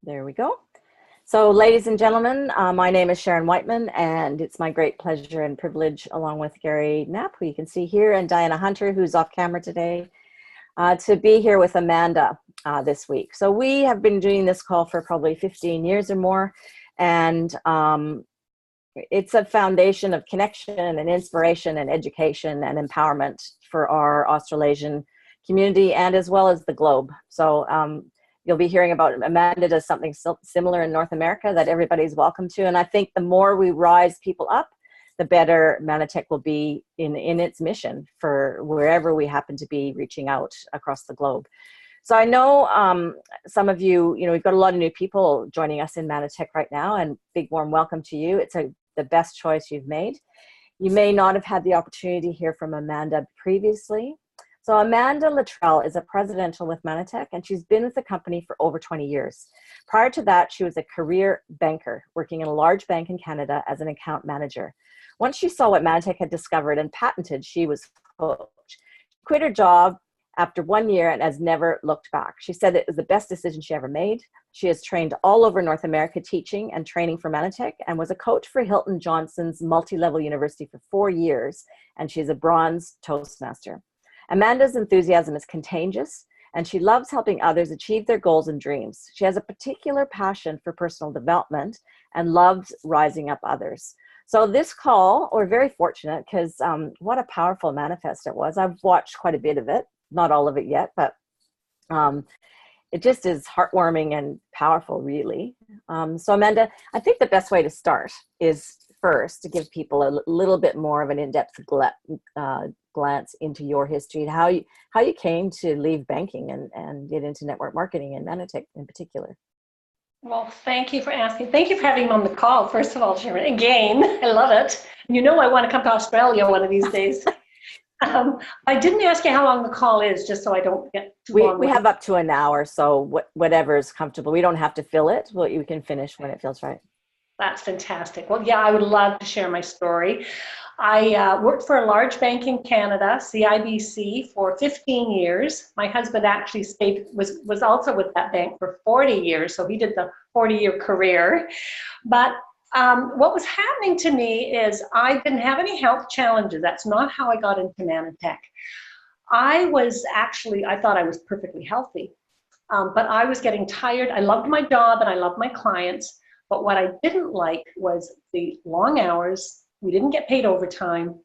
There we go. So, ladies and gentlemen, my name is Sharon Whiteman, and it's my great pleasure and privilege, along with Gary Knapp, who you can see here, and Diana Hunter, who's off camera today, to be here with Amanda this week. So we have been doing this call for probably 15 years or more, and it's a foundation of connection and inspiration and education and empowerment for our Australasian community and as well as the globe. So you'll be hearing about Amanda does something similar in North America that everybody's welcome to. And I think the more we rise people up, the better Mannatech will be in its mission for wherever we happen to be reaching out across the globe. So I know some of you, we've got a lot of new people joining us in Mannatech right now, and big warm welcome to you. It's the best choice you've made. You may not have had the opportunity to hear from Amanda previously. So Amanda Latrielle is a presidential with Mannatech, and she's been with the company for over 20 years. Prior to that, she was a career banker working in a large bank in Canada as an account manager. Once she saw what Mannatech had discovered and patented, she was hooked. She quit her job after 1 year and has never looked back. She said it was the best decision she ever made. She has trained all over North America teaching and training for Mannatech and was a coach for Hilton Johnson's multi-level university for 4 years, and she's a bronze Toastmaster. Amanda's enthusiasm is contagious, and she loves helping others achieve their goals and dreams. She has a particular passion for personal development and loves rising up others. So this call, we're very fortunate because what a powerful manifest it was. I've watched quite a bit of it, not all of it yet, but it just is heartwarming and powerful, really. So Amanda, I think the best way to start is first to give people a little bit more of an in-depth glance into your history and how you came to leave banking and get into network marketing and Mannatech in particular. Well, thank you for asking. Thank you for having me on the call, first of all, Sharon. Again, I love it. I want to come to Australia one of these days. I didn't ask you how long the call is, just so I don't get too long. We have up to an hour, so whatever is comfortable. We don't have to fill it. Well, you can finish when it feels right. That's fantastic. Well, yeah, I would love to share my story. I worked for a large bank in Canada, CIBC, for 15 years. My husband actually was also with that bank for 40 years, so he did the 40-year career. But what was happening to me is I didn't have any health challenges. That's not how I got into Mannatech. I thought I was perfectly healthy, but I was getting tired. I loved my job and I loved my clients, but what I didn't like was the long hours. We didn't get paid overtime.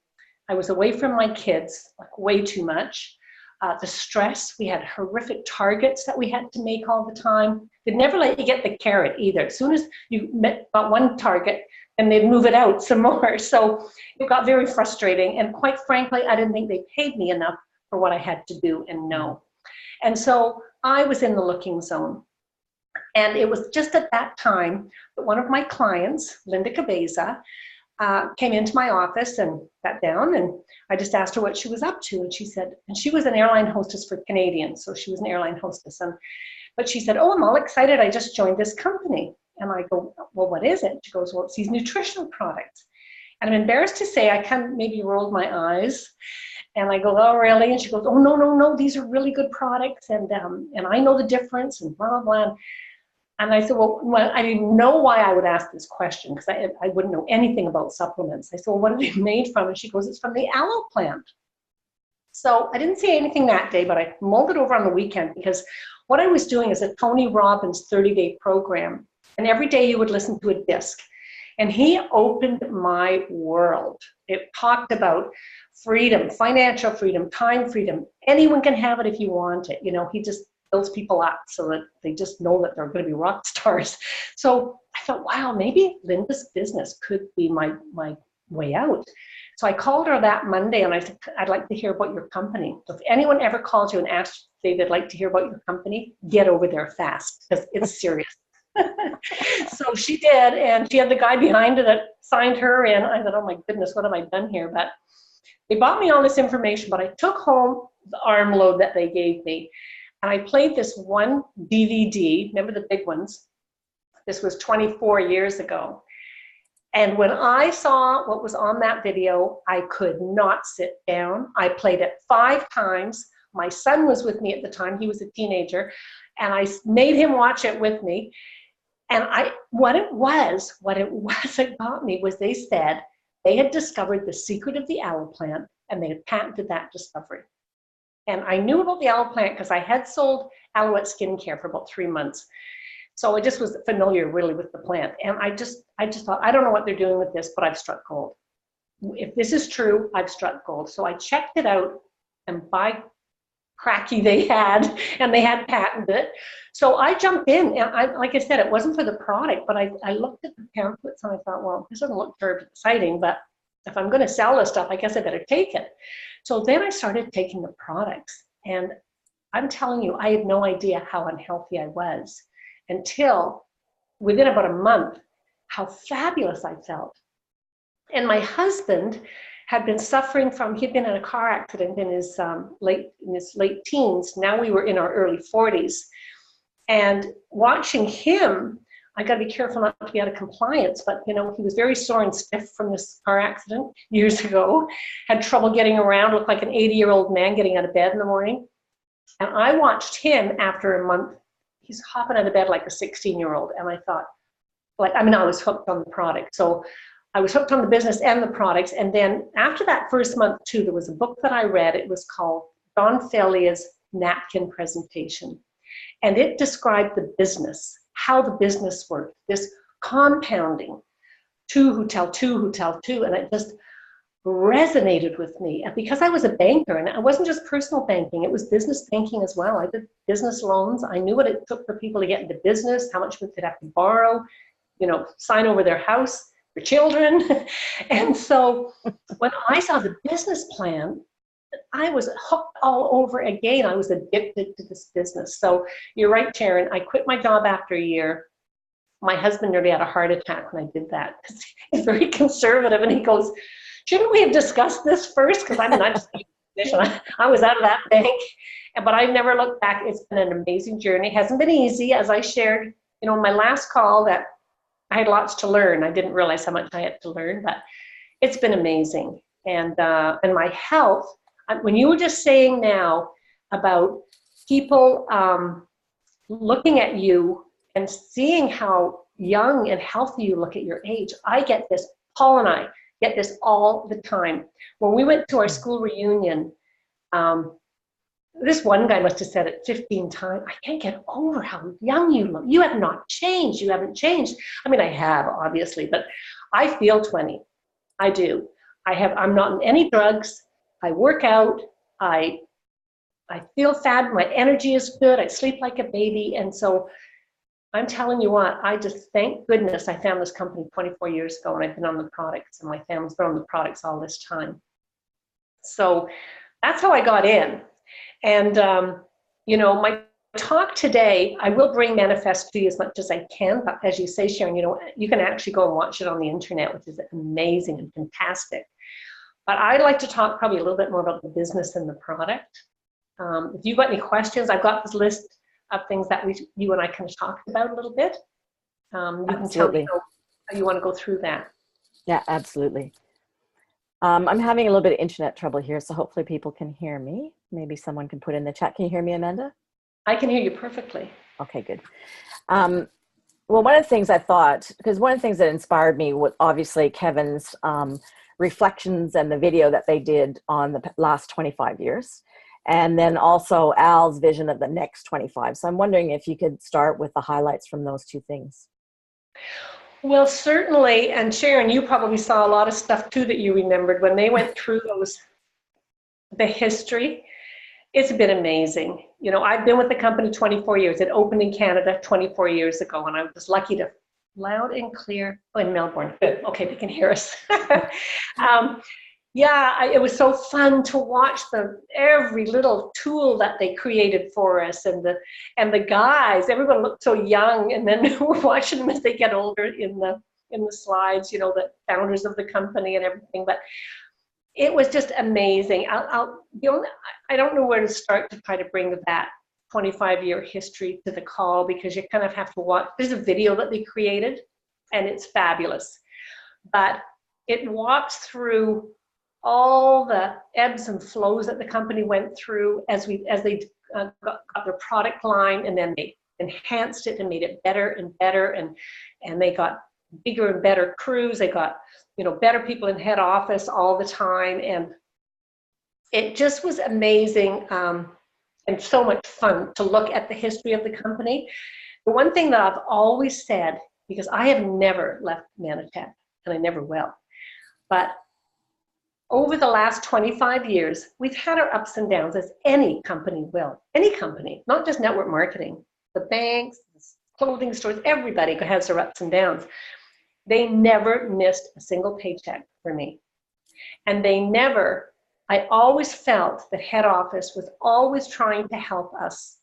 I was away from my kids, like way too much. The stress, we had horrific targets that we had to make all the time. They'd never let you get the carrot either. As soon as you got one target, then they'd move it out some more. So it got very frustrating. And quite frankly, I didn't think they paid me enough for what I had to do and know. And so I was in the looking zone. And it was just at that time that one of my clients, Linda Cabeza, came into my office and sat down, and I just asked her what she was up to, and she said, and she was an airline hostess for Canadians, so she was an airline hostess, but she said, "Oh, I'm all excited, I just joined this company." And I go, "Well, what is it?" She goes, "Well, it's these nutritional products." And I'm embarrassed to say, I kind of maybe rolled my eyes, and I go, "Oh, really?" And she goes, "Oh, no, these are really good products, and I know the difference, and blah, blah, blah." And I said, well, I didn't know why I would ask this question because I wouldn't know anything about supplements. I said, "Well, what are they made from?" And she goes, "It's from the aloe plant." So I didn't say anything that day, but I mulled it over on the weekend because what I was doing is a Tony Robbins 30-day program. And every day you would listen to a disc. And he opened my world. It talked about freedom, financial freedom, time freedom. Anyone can have it if you want it. He just builds people up so that they just know that they're going to be rock stars. So I thought, wow, maybe Linda's business could be my way out. So I called her that Monday and I said, "I'd like to hear about your company. So if anyone ever calls you and asks if they'd like to hear about your company, get over there fast because it's serious." So she did, and she had the guy behind her that signed her in. I thought, oh my goodness, what have I done here? But they bought me all this information, but I took home the armload that they gave me. And I played this one DVD, remember the big ones? This was 24 years ago. And when I saw what was on that video, I could not sit down. I played it 5 times. My son was with me at the time. He was a teenager. And I made him watch it with me. And what it was that got me was they said they had discovered the secret of the aloe plant and they had patented that discovery. And I knew about the aloe plant because I had sold aloe skincare for about 3 months. So I just was familiar really with the plant. And I just thought, I don't know what they're doing with this, but I've struck gold. If this is true, I've struck gold. So I checked it out, and by cracky they had patented it. So I jumped in, and like I said, it wasn't for the product, but I looked at the pamphlets and I thought, well, this doesn't look very exciting, but if I'm going to sell this stuff, I guess I better take it. So then I started taking the products, and I'm telling you, I had no idea how unhealthy I was until within about a month, how fabulous I felt. And my husband had been suffering from, he'd been in a car accident in his late teens. Now we were in our early 40s. And watching him, I got to be careful not to be out of compliance, but he was very sore and stiff from this car accident years ago, had trouble getting around, looked like an 80-year-old man getting out of bed in the morning. And I watched him after a month, he's hopping out of bed like a 16-year-old. And I thought, I was hooked on the product. So I was hooked on the business and the products. And then after that first month too, there was a book that I read. It was called Don Felia's Napkin Presentation. And it described the business, how the business worked, this compounding, two who tell two who tell two. And it just resonated with me. And because I was a banker, and it wasn't just personal banking, it was business banking as well. I did business loans. I knew what it took for people to get into business, how much they'd have to borrow, sign over their house, their children. And so when I saw the business plan, I was hooked all over again. I was addicted to this business. So you're right, Sharon. I quit my job after a year. My husband nearly had a heart attack when I did that. He's very conservative, and he goes, shouldn't we have discussed this first? Because I was out of that bank, but I never looked back. It's been an amazing journey. It hasn't been easy, as I shared, in my last call, that I had lots to learn. I didn't realize how much I had to learn, but it's been amazing. And my health, when you were just saying now about people looking at you and seeing how young and healthy you look at your age, I get this, Paul and I get this all the time. When we went to our school reunion, this one guy must have said it 15 times, I can't get over how young you look. You have not changed. You haven't changed. I mean, I have, obviously, but I feel 20. I do. I'm not on any drugs. I work out. I feel fab. My energy is good. I sleep like a baby. And so I'm telling you what, I just thank goodness I found this company 24 years ago, and I've been on the products, and my family's been on the products all this time. So that's how I got in. And, my talk today, I will bring Manifest to you as much as I can, but as you say, Sharon, you can actually go and watch it on the internet, which is amazing and fantastic. But I'd like to talk probably a little bit more about the business and the product. If you've got any questions, I've got this list of things that you and I kind of talked about a little bit. You can tell me how you want to go through that. Yeah, absolutely. I'm having a little bit of internet trouble here, so hopefully people can hear me. Maybe someone can put in the chat. Can you hear me, Amanda? I can hear you perfectly. Okay, good. Well, one of the things I thought, because one of the things that inspired me was obviously Kevin's reflections and the video that they did on the last 25 years. And then also Al's vision of the next 25. So I'm wondering if you could start with the highlights from those two things. Well, certainly, and Sharon, you probably saw a lot of stuff too that you remembered when they went through the history. It's been amazing. I've been with the company 24 years. It opened in Canada 24 years ago, and I was lucky to, loud and clear, in Melbourne. Good, okay, they can hear us. It was so fun to watch every little tool that they created for us, and the guys. Everyone looked so young, and then we're watching them as they get older in the slides. The founders of the company and everything. But it was just amazing. I don't know where to start to try to bring that 25-year history to the call, because you kind of have to watch. There's a video that they created, and it's fabulous, but it walks through all the ebbs and flows that the company went through as they got their product line, and then they enhanced it and made it better and better. And they got bigger and better crews. They got, better people in head office all the time. And it just was amazing and so much fun to look at the history of the company. The one thing that I've always said, because I have never left Mannatech, and I never will, but over the last 25 years, we've had our ups and downs, as any company will. Any company, not just network marketing. The banks, the clothing stores, everybody has their ups and downs. They never missed a single paycheck for me. And I always felt that head office was always trying to help us,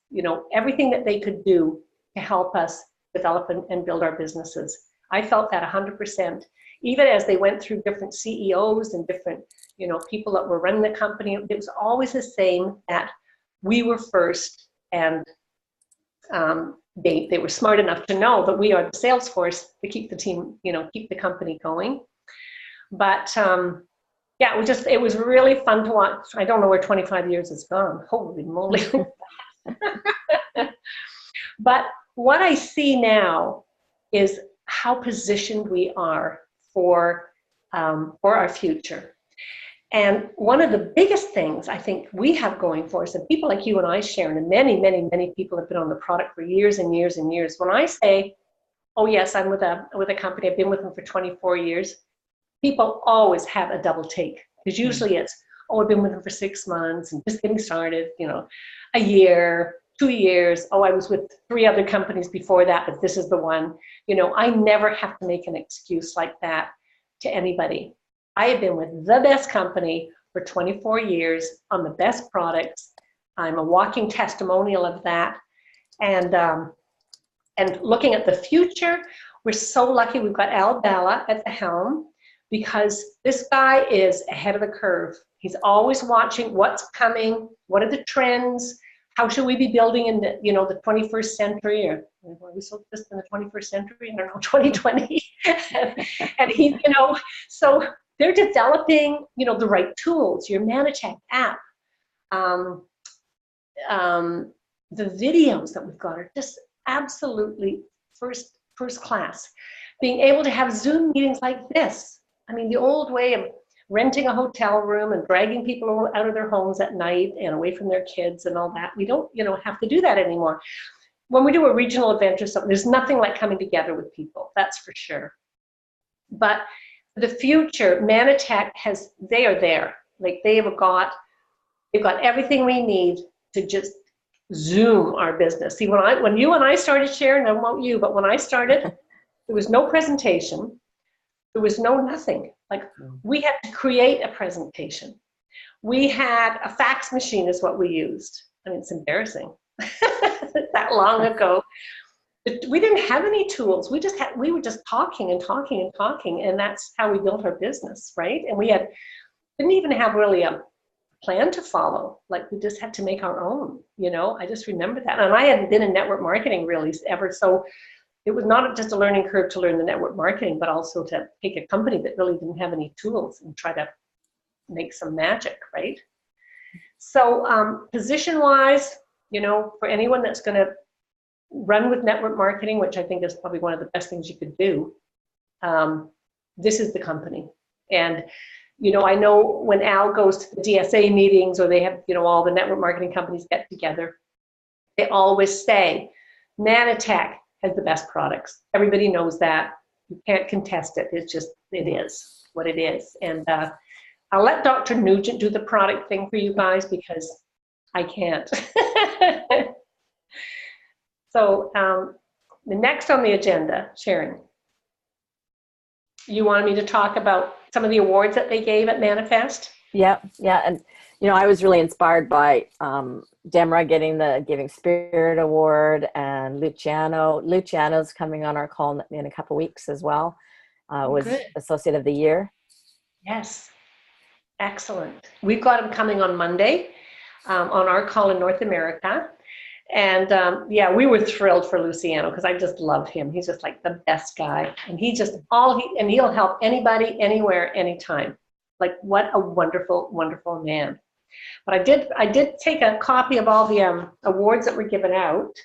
everything that they could do to help us develop and build our businesses. I felt that 100%. Even as they went through different CEOs and different, people that were running the company, it was always the same, that we were first, and they were smart enough to know that we are the sales force to keep the team, keep the company going. But yeah, it was really fun to watch. I don't know where 25 years has gone. Holy moly. But what I see now is how positioned we are for our future. And one of the biggest things I think we have going for us, and people like you and I, Sharon, and many, many, many people have been on the product for years and years and years. When I say, oh yes, I'm with a company, I've been with them for 24 years, people always have a double take. Because usually it's, oh, I've been with them for 6 months and just getting started, a year, 2 years. Oh, I was with 3 other companies before that, but this is the one. I never have to make an excuse like that to anybody. I have been with the best company for 24 years on the best products. I'm a walking testimonial of that. And looking at the future, we're so lucky we've got Al Bala at the helm, because this guy is ahead of the curve. He's always watching what's coming, what are the trends, how should we be building in the, the 21st century, or are we still just in the 21st century? I don't know, 2020. And he, so they're developing, the right tools, your Mannatech app. The videos that we've got are just absolutely first class. Being able to have Zoom meetings like this. I mean, the old way of renting a hotel room and dragging people out of their homes at night and away from their kids and all that, we don't, have to do that anymore. When we do a regional event or something, there's nothing like coming together with people, that's for sure. But the future, Mannatech they are there. Like they've got everything we need to just Zoom our business. See, when you and I started sharing, I won't you, but when I started, there was no presentation. There was no nothing. Like, we had to create a presentation. We had a fax machine is what we used. I mean, it's embarrassing. That long ago. We didn't have any tools. We were just talking and talking and talking, and that's how we built our business, right? And we didn't even have really a plan to follow. Like, we just had to make our own, I just remember that. And I hadn't been in network marketing really ever, so it was not just a learning curve to learn the network marketing, but also to take a company that really didn't have any tools and try to make some magic, right? So position-wise, for anyone that's going to run with network marketing, which I think is probably one of the best things you could do, this is the company. And, I know when Al goes to the DSA meetings, or they have, all the network marketing companies get together, they always say, Mannatech has the best products. Everybody knows that. You can't contest it. It is what it is. And I'll let Dr. Nugent do the product thing for you guys, because I can't. So the next on the agenda, Sharon, you wanted me to talk about some of the awards that they gave at Manifest? Yeah. And, I was really inspired by Demra getting the Giving Spirit Award, and Luciano's coming on our call in a couple weeks as well. Was Good. Associate of the Year. Yes. Excellent. We've got him coming on Monday on our call in North America. And yeah, we were thrilled for Luciano, because I just love him. He's just like the best guy. And and he'll help anybody, anywhere, anytime. Like, what a wonderful, wonderful man. But I did take a copy of all the awards that were given out.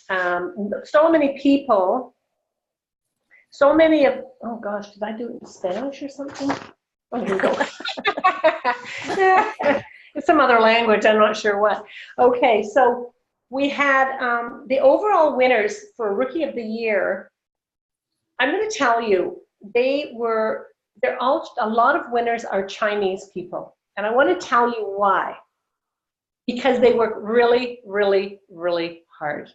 So many people, so many of, oh gosh, did I do it in Spanish or something? Oh, here we go. It's some other language, I'm not sure what. Okay, so we had the overall winners for Rookie of the Year. I'm going to tell you, a lot of winners are Chinese people. And I want to tell you why. Because they work really, really, really hard.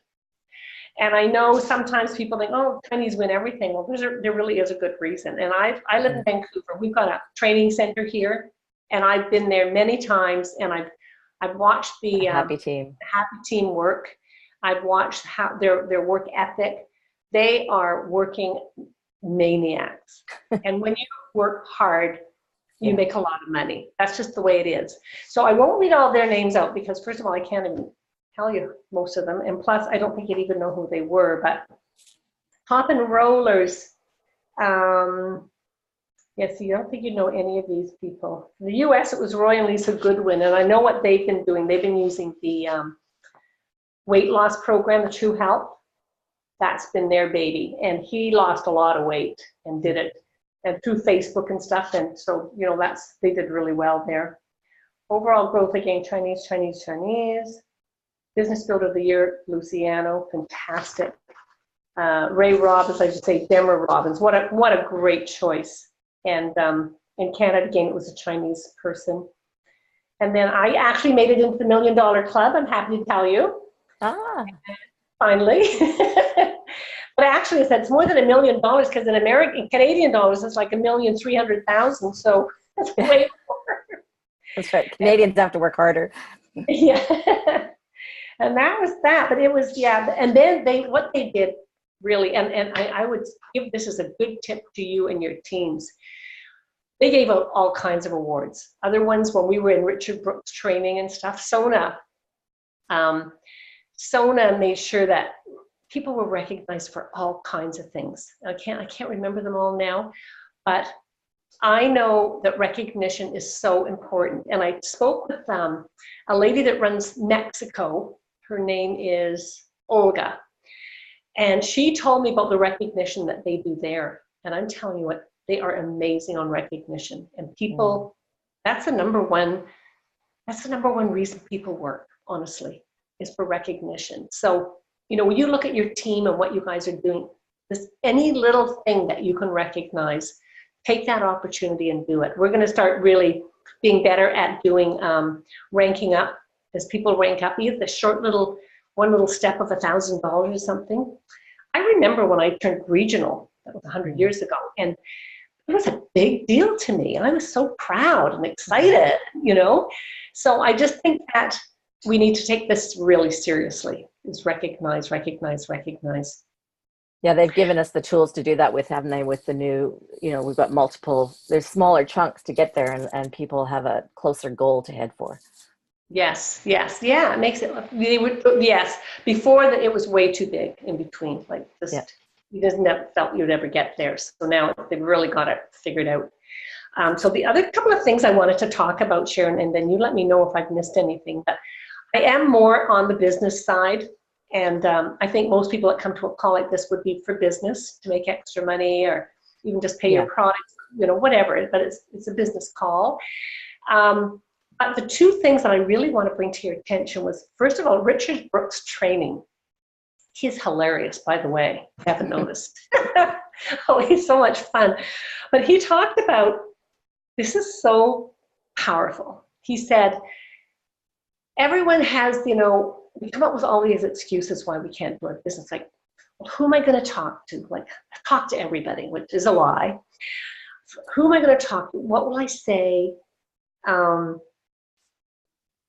And I know sometimes people think, oh, Chinese win everything. Well, there really is a good reason. And I live in Vancouver. We've got a training center here, and I've been there many times, and I've watched the happy team work. I've watched how their work ethic. They are working maniacs. And when you work hard, you make a lot of money. That's just the way it is. So I won't read all their names out because, first of all, I can't even tell you most of them. And plus, I don't think you'd even know who they were. But Hop and Rollers, yes, you don't think you know any of these people. In the U.S., it was Roy and Lisa Goodwin. And I know what they've been doing. They've been using the weight loss program, the True Health. That's been their baby. And he lost a lot of weight and did it. And through Facebook and stuff, and so they did really well there. Overall growth again, Chinese. Business Builder of the Year, Luciano, fantastic. Ray Robbins, I should say, Demer Robbins, what a great choice. And in Canada again, it was a Chinese person. And then I actually made it into the $1 Million Club. I'm happy to tell you. Finally. But actually, it's more than $1 million because in Canadian dollars, it's like $1,300,000. So that's way more. That's right. Canadians have to work harder. Yeah. And that was that. But it was, And then what they did really, and I would give this as a good tip to you and your teams. They gave out all kinds of awards. Other ones, when we were in Richard Brooks training and stuff, Sona made sure that people were recognized for all kinds of things. I can't remember them all now, but I know that recognition is so important. And I spoke with a lady that runs Mexico. Her name is Olga. And she told me about the recognition that they do there. And I'm telling you what, they are amazing on recognition. And people, that's the number one reason people work, honestly, is for recognition. So, when you look at your team and what you guys are doing, any little thing that you can recognize, take that opportunity and do it. We're going to start really being better at doing ranking up. As people rank up, you have the one little step of $1,000 or something. I remember when I turned regional, that was 100 years ago, and it was a big deal to me. And I was so proud and excited, So I just think that we need to take this really seriously. Is recognize. Yeah, they've given us the tools to do that haven't they, with the new, we've got there's smaller chunks to get there and people have a closer goal to head for. Yes, yeah, it makes it, before that it was way too big in between, you just never felt you'd ever get there. So now they've really got it figured out. So the other couple of things I wanted to talk about, Sharon, and then you let me know if I've missed anything, but I am more on the business side. And I think most people that come to a call like this would be for business, to make extra money or even just pay your products, whatever, but it's a business call. But the two things that I really want to bring to your attention was, first of all, Richard Brooks training. He's hilarious, by the way, if you haven't noticed. Oh, he's so much fun. But he talked about, this is so powerful. He said, everyone has, we come up with all these excuses why we can't do our business. Like, well, who am I going to talk to? Like, talk to everybody, which is a lie. Who am I going to talk to? What will I say?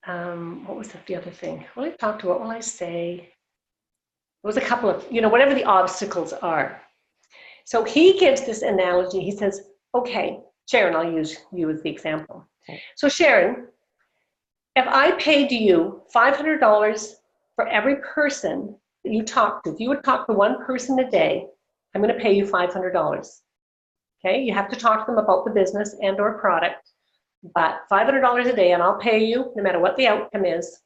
What was the other thing? What will I talk to? What will I say? There was a couple of, whatever the obstacles are. So he gives this analogy. He says, okay, Sharon, I'll use you as the example. Okay. So Sharon, if I paid you $500 for every person that you talk to, if you would talk to one person a day, I'm going to pay you $500. Okay, you have to talk to them about the business and or product, but $500 a day, and I'll pay you no matter what the outcome is.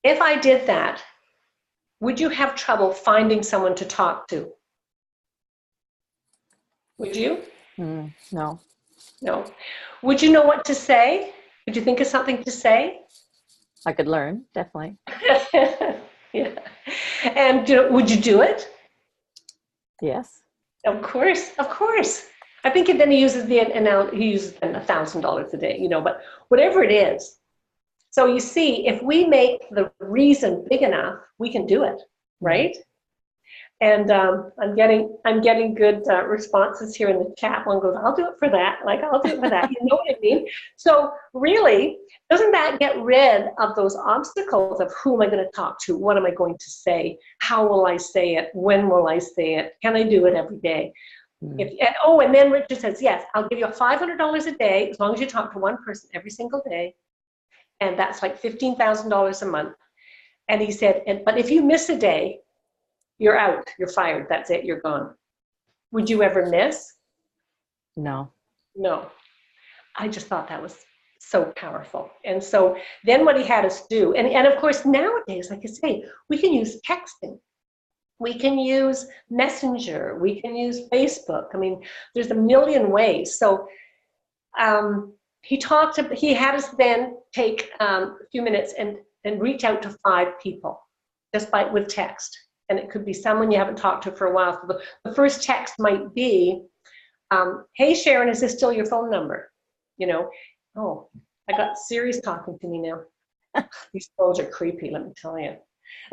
If I did that, would you have trouble finding someone to talk to? Would you? No. No. Would you know what to say? Would you think of something to say? I could learn, definitely. Yeah. And would you do it? Yes. Of course, of course. I think then he uses he uses $1,000 a day, but whatever it is. So you see, if we make the reason big enough, we can do it, right? And I'm getting good responses here in the chat. One goes, "I'll do it for that." Like, I'll do it for that. You know what I mean? So really, doesn't that get rid of those obstacles of who am I going to talk to? What am I going to say? How will I say it? When will I say it? Can I do it every day? And then Richard says, yes, I'll give you $500 a day as long as you talk to one person every single day. And that's like $15,000 a month. And he said, but if you miss a day, you're out, you're fired, that's it, you're gone. Would you ever miss? No. No. I just thought that was so powerful. And so then what he had us do, and of course nowadays, like I say, we can use texting. We can use Messenger. We can use Facebook. I mean, there's a million ways. So he had us then take a few minutes and reach out to 5 people just with text. And it could be someone you haven't talked to for a while. So the first text might be, hey, Sharon, is this still your phone number? Oh, I got Siri's talking to me now. These phones are creepy, let me tell you.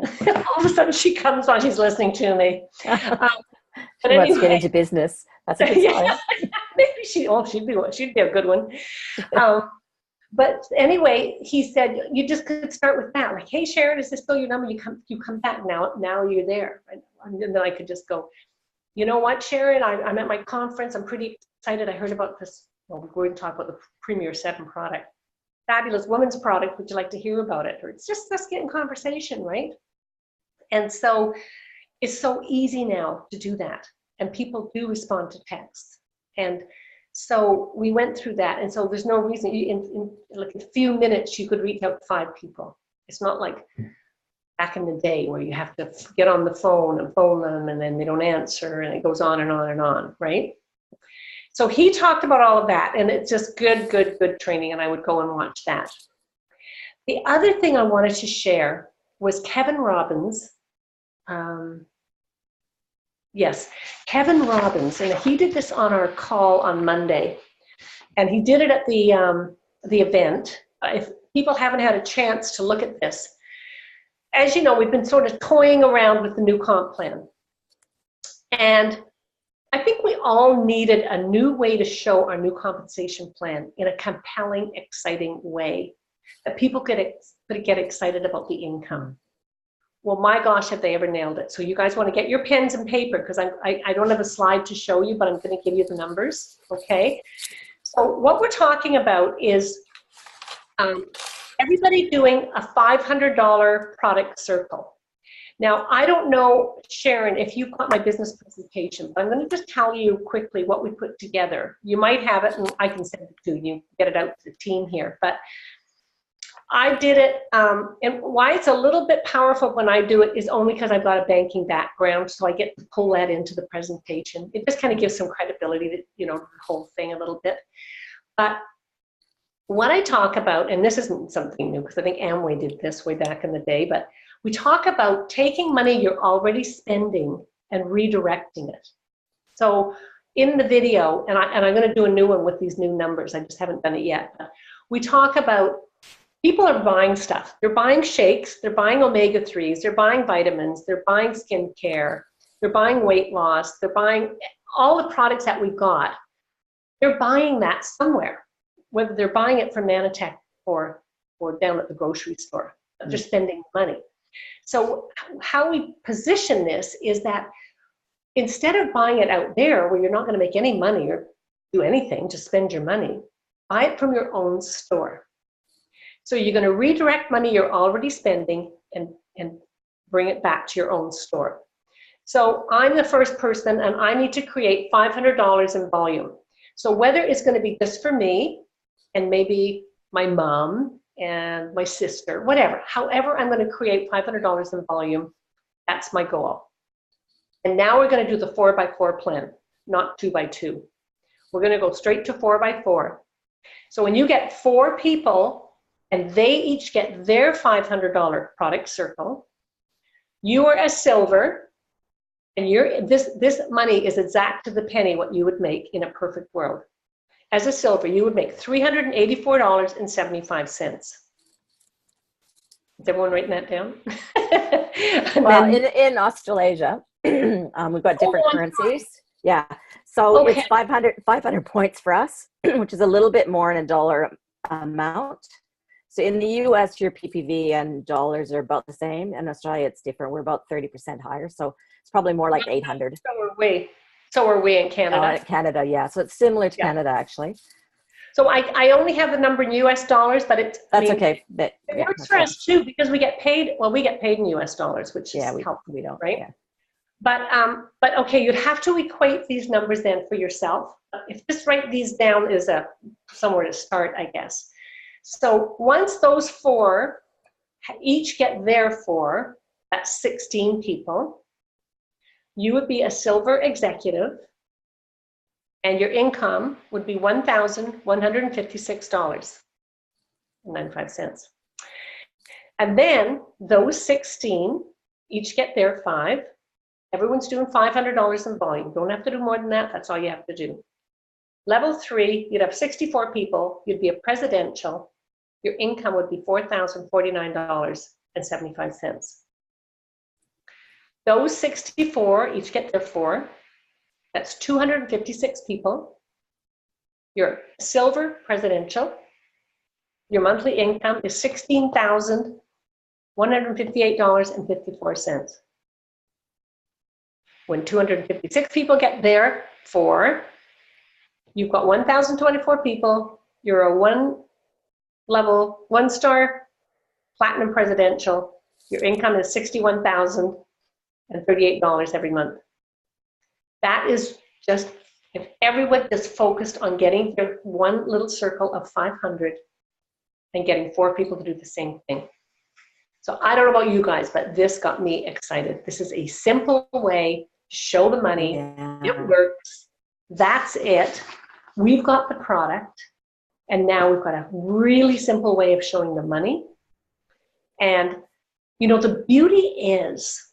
All of a sudden she comes on, she's listening to me. She wants to get into business. That's a good sign. Yeah, maybe she'd be a good one. But anyway, he said you just could start with that, like, hey Sharon, is this still your number? You come back now you're there. And then I could just go, you know what, Sharon, I'm at my conference, I'm pretty excited, I heard about this. Well, we're going to talk about the Premier 7 product. Fabulous women's product, would you like to hear about it? Or it's just us getting conversation, right? And so it's so easy now to do that. And people do respond to texts. And so we went through that. And so there's no reason, in like a few minutes, you could reach out to 5 people. It's not like back in the day where you have to get on the phone and phone them and then they don't answer and it goes on and on and on, right? So he talked about all of that, and it's just good training, and I would go and watch that. The other thing I wanted to share was Kevin Robbins. Yes, Kevin Robbins, and he did this on our call on Monday, and he did it at the event. If people haven't had a chance to look at this, as you know, we've been sort of toying around with the new comp plan, and I think we all needed a new way to show our new compensation plan in a compelling, exciting way that people could get excited about the income. Well, my gosh, have they ever nailed it. So you guys want to get your pens and paper, because I don't have a slide to show you, but I'm going to give you the numbers, okay? So what we're talking about is everybody doing a $500 product circle. Now, I don't know, Sharon, if you've got my business presentation, but I'm going to just tell you quickly what we put together. You might have it, and I can send it to you, get it out to the team here. But I did it, and why it's a little bit powerful when I do it is only because I've got a banking background, so I get to pull that into the presentation. It just kind of gives some credibility to, the whole thing a little bit. But what I talk about, and this isn't something new, because I think Amway did this way back in the day, but we talk about taking money you're already spending and redirecting it. So in the video, and I'm going to do a new one with these new numbers, I just haven't done it yet, but we talk about people are buying stuff. They're buying shakes, they're buying omega-3s, they're buying vitamins, they're buying skincare, they're buying weight loss, they're buying all the products that we've got. They're buying that somewhere, whether they're buying it from Mannatech or down at the grocery store. They're spending money. So how we position this is that instead of buying it out there where you're not going to make any money or do anything, just spend your money, buy it from your own store. So you're going to redirect money you're already spending and bring it back to your own store. So I'm the first person, and I need to create $500 in volume. So whether it's going to be just for me and maybe my mom and my sister, whatever, however I'm going to create $500 in volume, That's my goal. And now we're going to do the 4x4 plan, not 2x2. We're going to go straight to 4x4. So when you get 4 people and they each get their $500 product circle, you are a silver, and this money is exact to the penny what you would make in a perfect world. As a silver, you would make $384.75. Is everyone writing that down? Well, in Australasia, we've got different currencies. Yeah. So okay. it's 500 points for us, which is a little bit more in a dollar amount. So in the US, your PPV and dollars are about the same. In Australia, it's different. We're about 30% higher. So it's probably more like 800. So are we in Canada. Canada, yeah. So it's similar to Canada, actually. So I only have the number in US dollars, but that's okay. It works for us too, because we get paid. Well, we get paid in US dollars, which is helpful. We don't, right? Yeah. But okay, you'd have to equate these numbers then for yourself. If just write these down is somewhere to start, I guess. So once those 4 each get their 4, that's 16 people. You would be a silver executive, and your income would be $1,156.95. And then those 16 each get their 5. Everyone's doing $500 in volume. Don't have to do more than that. That's all you have to do. Level 3, you'd have 64 people. You'd be a presidential. Your income would be $4,049.75. Those 64 each get their 4. That's 256 people. You're silver presidential. Your monthly income is $16,158.54. When 256 people get their 4, you've got 1,024 people. You're a 1-star platinum presidential. Your income is $61,038 every month. That is just, if everyone is focused on getting their one little circle of 500 and getting 4 people to do the same thing. So I don't know about you guys, but this got me excited. This is a simple way to show the money. Yeah. It works. That's it. We've got the product. And now we've got a really simple way of showing the money. And, the beauty is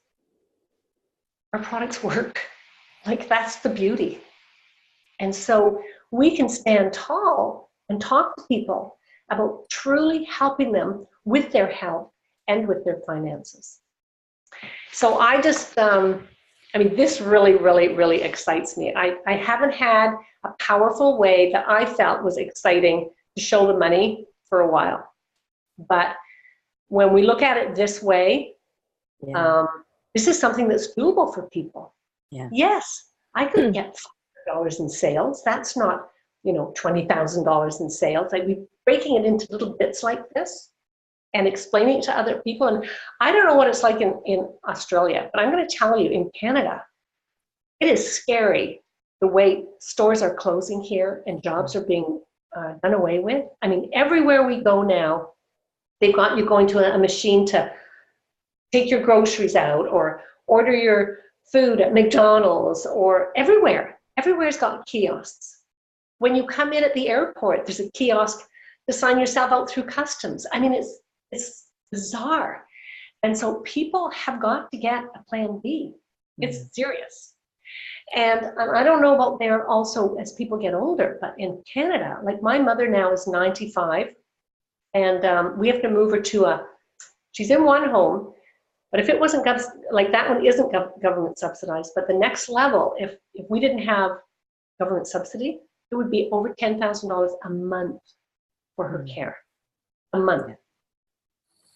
our products work. Like, that's the beauty. And so we can stand tall and talk to people about truly helping them with their health and with their finances. So I just, this really, really, really excites me. I haven't had a powerful way that I felt was exciting to show the money for a while. But when we look at it this way, this is something that's doable for people. Yeah. Yes, I could get $500 in sales. That's not, $20,000 in sales. I'd be breaking it into little bits like this and explaining it to other people. And I don't know what it's like in Australia, but I'm going to tell you, in Canada, it is scary the way stores are closing here and jobs are being done away with. I mean, everywhere we go now, they've got you going to a machine to take your groceries out or order your food at McDonald's, or everywhere. Everywhere's got kiosks. When you come in at the airport, there's a kiosk to sign yourself out through customs. I mean, it's bizarre. And so people have got to get a plan B. It's serious. And I don't know about there also as people get older, but in Canada, like my mother now is 95, and we have to move her to she's in one home, but if it wasn't, like that one isn't government subsidized, but the next level, if we didn't have government subsidy, it would be over $10,000 a month for her care, a month.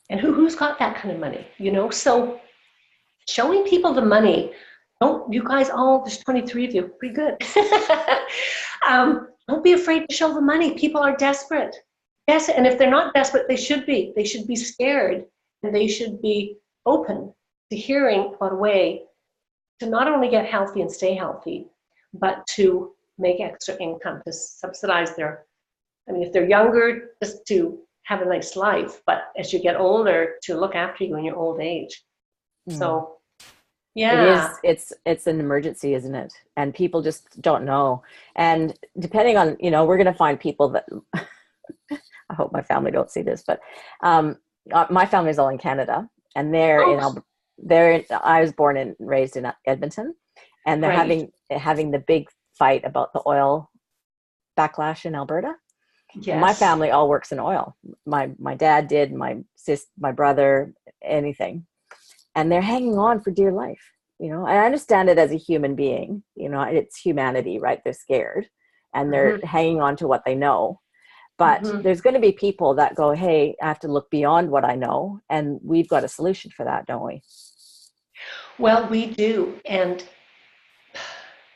And who's got that kind of money, So showing people the money, you guys, there's 23 of you, pretty good. Don't be afraid to show the money. People are desperate. Yes, and if they're not desperate, they should be. They should be scared, and they should be open to hearing about a way to not only get healthy and stay healthy, but to make extra income, to subsidize if they're younger, just to have a nice life, but as you get older, to look after you in your old age. So It Yeah. is, it's an emergency, isn't it? And people just don't know. And depending on, we're going to find people that, I hope my family don't see this, but my family's all in Canada, and Oh, I was born and raised in Edmonton, and they're great. having the big fight about the oil backlash in Alberta. And my Yes. family all works in oil. My dad did, my brother, anything. And they're hanging on for dear life. I understand it as a human being. It's humanity, right? They're scared and they're Hmm. hanging on to what they know. But Hmm. there's going to be people that go, hey, I have to look beyond what I know. And we've got a solution for that, don't we? Well, we do. And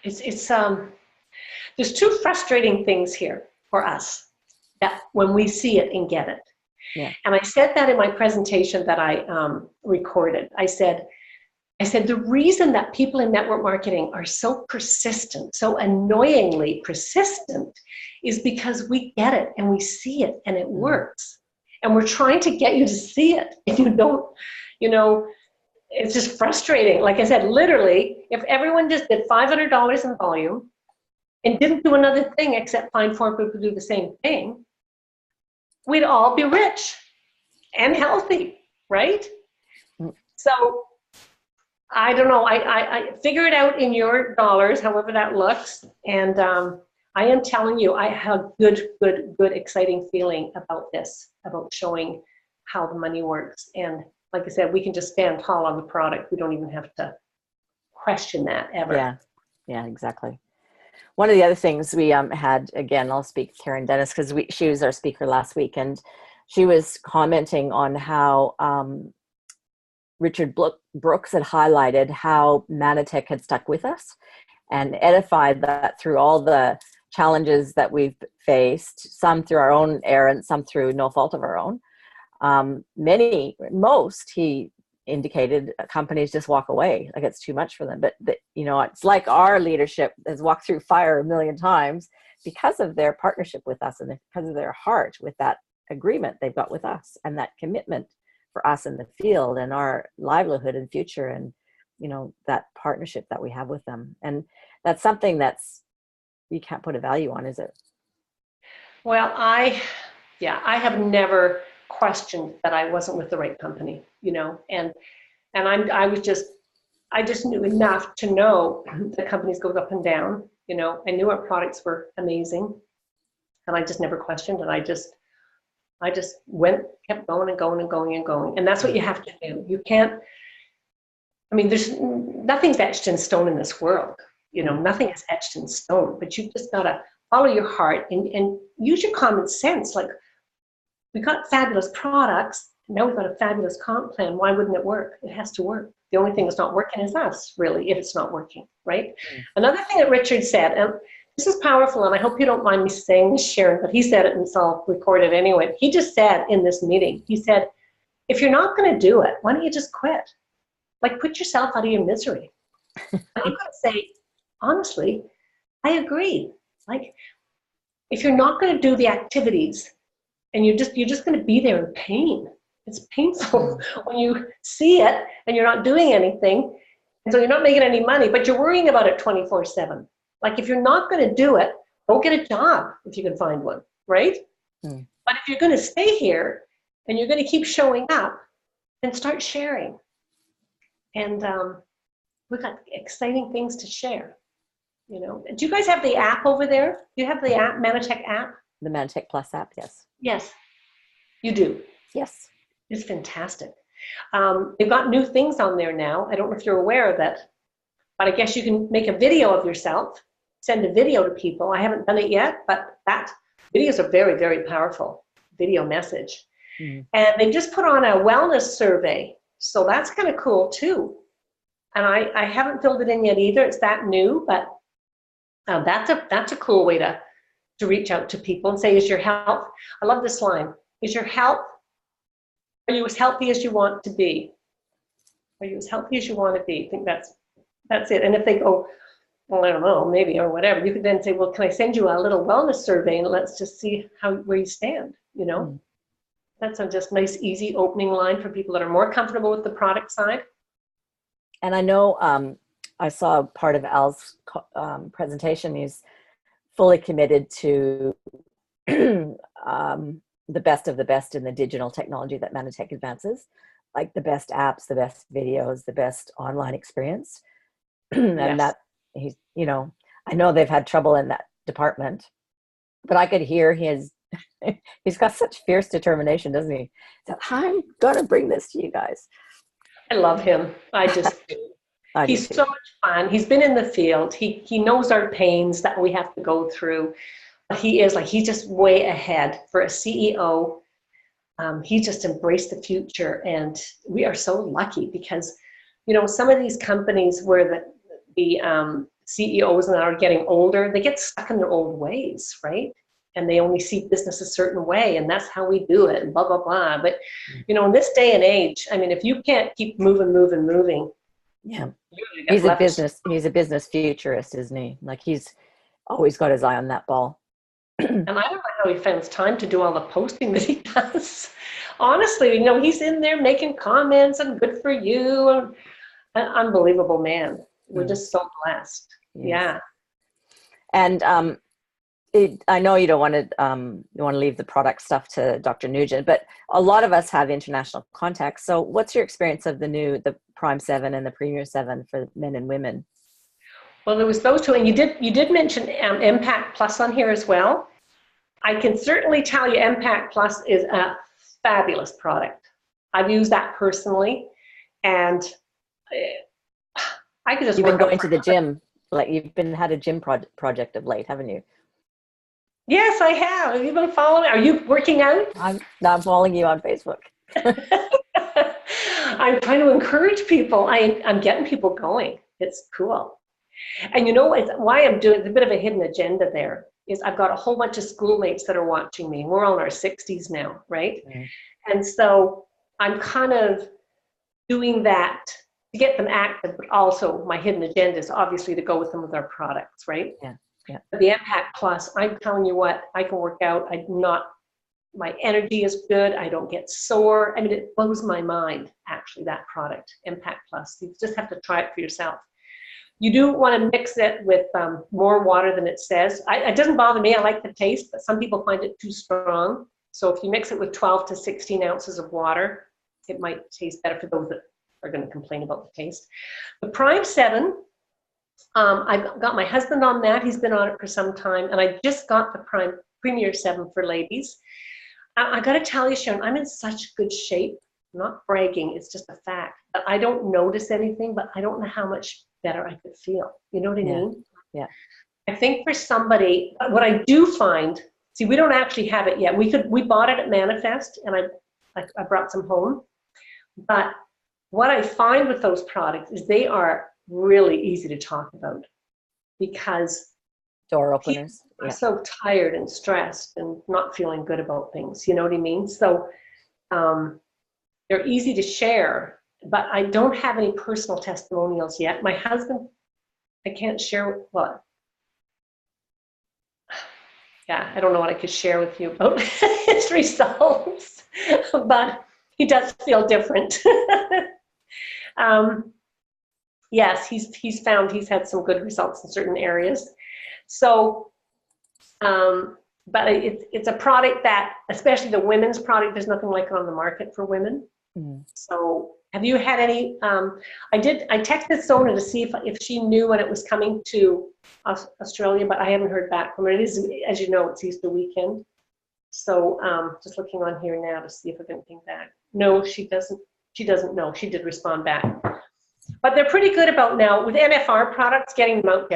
it's there's two frustrating things here for us that when we see it and get it. Yeah. And I said that in my presentation that I recorded. I said the reason that people in network marketing are so persistent, so annoyingly persistent, is because we get it and we see it and it Mm. works. And we're trying to get you to see it. If you don't, you know, it's just frustrating. Like I said, literally, if everyone just did $500 in volume and didn't do another thing except find four people to do the same thing, we'd all be rich and healthy, right? Mm. So I don't know. I figure it out in your dollars, however that looks. And I am telling you, I have a good, exciting feeling about this, about showing how the money works. And like I said, we can just stand tall on the product. We don't even have to question that ever. Yeah. Yeah, exactly. One of the other things we had, again, I'll speak to Karen Dennis because she was our speaker last week, and she was commenting on how Richard Brooks had highlighted how Mannatech had stuck with us and edified that through all the challenges that we've faced, some through our own errand, some through no fault of our own. Most, he indicated, companies just walk away, like it's too much for them. But it's like our leadership has walked through fire a million times because of their partnership with us and because of their heart with that agreement they've got with us and that commitment for us in the field and our livelihood and future, and that partnership that we have with them. And that's something that's, you can't put a value on, is it? Well, I have never questioned that I wasn't with the right company, and I just knew enough to know that companies goes up and down. I knew our products were amazing, and I just never questioned it. I just kept going and going and going and going, and that's what you have to do. You can't. I mean, there's nothing's etched in stone in this world. Nothing is etched in stone, but you just gotta follow your heart and use your common sense. Like, we got fabulous products. Now we've got a fabulous comp plan. Why wouldn't it work? It has to work. The only thing that's not working is us, really, if it's not working, right? Mm. Another thing that Richard said, and this is powerful, and I hope you don't mind me saying this, Sharon, but he said it and so I'll record it anyway. He just said in this meeting, he said, if you're not going to do it, why don't you just quit? Like, put yourself out of your misery. And you've got to say, honestly, I agree. Like, if you're not going to do the activities and you're just going to be there in pain. It's painful when you see it and you're not doing anything. And so you're not making any money, but you're worrying about it 24/7. Like, if you're not going to do it, go get a job if you can find one, right? Mm. But if you're going to stay here and you're going to keep showing up, then start sharing. And we've got exciting things to share. Do you guys have the app over there? Do you have the app, Mannatech app? The Mannatech Plus app, yes. Yes, you do. Yes. It's fantastic. They've got new things on there now. I don't know if you're aware of it, but I guess you can make a video of yourself, send a video to people. I haven't done it yet, but videos are very, very powerful video message. Mm. And they just put on a wellness survey. So that's kind of cool too. And I haven't filled it in yet either. It's that new, but that's a cool way to reach out to people and say, is your health, I love this line, is your health, are you as healthy as you want to be? Are you as healthy as you want to be? I think that's it. And if they go, well, I don't know, maybe, or whatever, you could then say, well, can I send you a little wellness survey and let's just see where you stand, Mm. That's a just nice, easy opening line for people that are more comfortable with the product side. And I know I saw part of Al's presentation. He's fully committed to the best of the best in the digital technology that Mannatech advances, like the best apps, the best videos, the best online experience. And Yes. that he's, I know they've had trouble in that department, but I could hear he's got such fierce determination, doesn't he? That I'm gonna bring this to you guys. I love him. I just I do He's too. so much fun. He's been in the field. He knows our pains that we have to go through. He's just way ahead for a CEO. He just embraced the future, and we are so lucky because, some of these companies where the CEOs now are getting older, they get stuck in their old ways, right? And they only see business a certain way, and that's how we do it, and blah, blah, blah. But, in this day and age, I mean, if you can't keep moving, Yeah. you're going to get He's a left. business futurist, isn't he? Like he's always got his eye on that ball. And I don't know how he finds time to do all the posting that he does. Honestly, he's in there making comments and good for you. And an unbelievable man. We're just so blessed. Yes. Yeah. And I know you don't want to leave the product stuff to Dr. Nugent, but a lot of us have international contacts. So what's your experience of the Prime 7 and the Premier 7 for men and women? Well, there was those two, and you did mention Impact Plus on here as well. I can certainly tell you Impact Plus is a fabulous product. I've used that personally, and I could just You've been work out going to the gym, like you've had a gym project of late, haven't you? Yes, I have. Have you been following? Are you working out? I'm following you on Facebook. I'm trying to encourage people. I'm getting people going. It's cool. And why I'm doing a bit of a hidden agenda there is I've got a whole bunch of schoolmates that are watching me. We're all in our 60s now, right? And so I'm kind of doing that to get them active, but also my hidden agenda is obviously to go with them with our products, right? Yeah. But the Impact Plus, I'm telling you what, I can work out. My energy is good. I don't get sore. I mean, it blows my mind, actually, that product, Impact Plus. You just have to try it for yourself. You do want to mix it with more water than it says. It doesn't bother me. I like the taste, but some people find it too strong. So if you mix it with 12 to 16 ounces of water, it might taste better for those that are going to complain about the taste. The Prime 7, I've got my husband on that. He's been on it for some time. And I just got the Premier 7 for ladies. I got to tell you, Sharon, I'm in such good shape. I'm not bragging. It's just a fact. I don't notice anything, but I don't know how much better I could feel. You know what I mean? Yeah. I think for somebody, what I do find, see, we don't actually have it yet. We bought it at Manifest, and I brought some home. But what I find with those products is they are really easy to talk about because Door openers. I'm so tired and stressed and not feeling good about things. You know what I mean? So they're easy to share, but I don't have any personal testimonials yet. My husband, I can't share what. Yeah, I don't know what I could share with you about his results, but he does feel different. Yes, he's found he's had some good results in certain areas. So, but it's a product that, especially the women's product, there's nothing like it on the market for women. So have you had any, I texted Sona to see if she knew when it was coming to Australia, but I haven't heard back from her. It is, as you know, it's Easter weekend. So just looking on here now to see if I've anything back. No, she doesn't know. She did respond back. But they're pretty good about now, with NFR products, getting them out